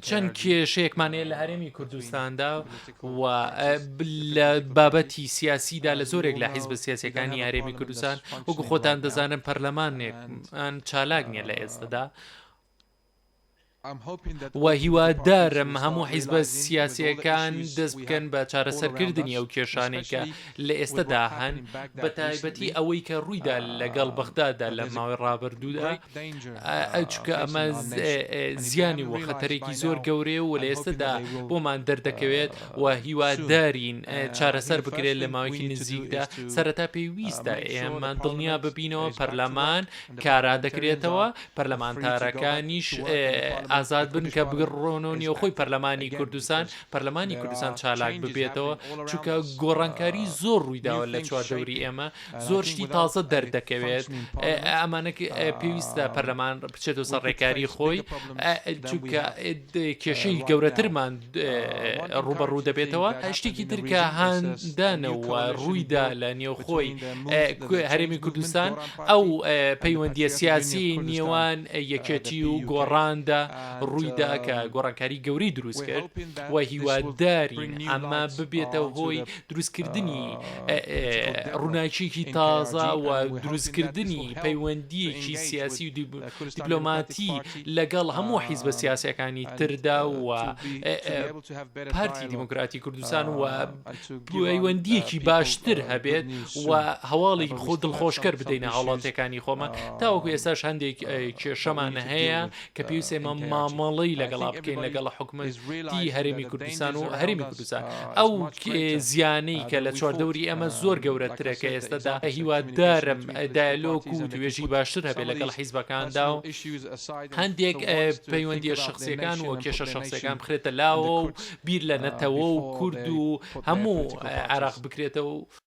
چەند کێشەیەکمانەیە لە هەرێمی کوردستاندا و لە بابەتی سیاسیدا لە زۆرێک لە حیزبە سیاسیەکانی هەرێمی کوردستان وەکو خۆتان دەزانن پەرلەمانێکمان چالاک نییە لە ئێستادا و هیوادارم هەموو حیزبە سیاسیەکان دەست بکەن بە چارەسەرکردنی ئەو کێشانێکە لە ئێستادا هەن بە تایبەتی ئەوەی کە ڕوویدا لەگەڵ بەغدادا لە ماوەی ڕابردوودا چکە ئەمە زیانی و خەتەرێکی زۆر گەورەیە و لە ئێستادا بۆمان دەردەکەوێت و هیوادارین چارەسەر بکرێت لە ماوەیەکی نزیکدا سەرەتا پێویستە ئێمە دڵنیا ببینەوە پەرلەمان کارا دەکرێتەوە پەرلەمانتارەکانیش ئازاد بن کە بگڕۆنەوە نێوخۆی پەرلەمانی کوردستان چالاک ببێتەوە چونکە گۆڕانکاری زۆر ڕوویداوە لە چواردەوری ئێمە زۆر شتی تازە دەردەکەوێت ئەمانە پێویستە پەرلەمان بچێتەوە سەر ڕێکاری خۆی چونکە کێشەی گەورەترمان ڕوبەڕوو دەبێتەوە شتێکی ترکە هاندانەوە ڕوویدا لە نێوخۆی هەرێمی کوردستان ئەو پەیوەندیە سیاسی نێوان یەکێتی و گۆڕاندا ڕوویدا کە گۆڕانکاری گەوری دروست کرد و هیوادارین ئەمە ببێتە هۆی دروستکردنی ڕووناکیێکی تازە و دروستکردنی پەیوەندیەکی سیاسی و دیپلۆماتی لەگەڵ هەموو حیزبە سیاسیەکانی تردا و پارتی دیموکراتی کوردستان و پەیوەندیەکی باشتر هەبێت و هەواڵی خۆ دڵخۆشکەر بدەینە هاوڵاتیەکانی خۆمان تاوەکو ئێستاش هەندێک کێشەمان هەیە کە پێویستە مامەڵەی لەگەڵا بکەین لەگەڵ حکومەتی هەرێمی کوردستان و هەرێمی کوردستان ئەو زیانەی کە لە چواردەوری ئەمە زۆر گەورەترە کە ئێستادا هیوادارم دایلۆک و توێژی باشتر هەبێت لەگەڵ حیزبەکاندا و هەندێک پەیوەندیە شخصیەکان و کێشە شخصیەکان بخرێتە لاوە و بیر لە نەتەوە و کورد و هەموو عێراق بکرێتەوە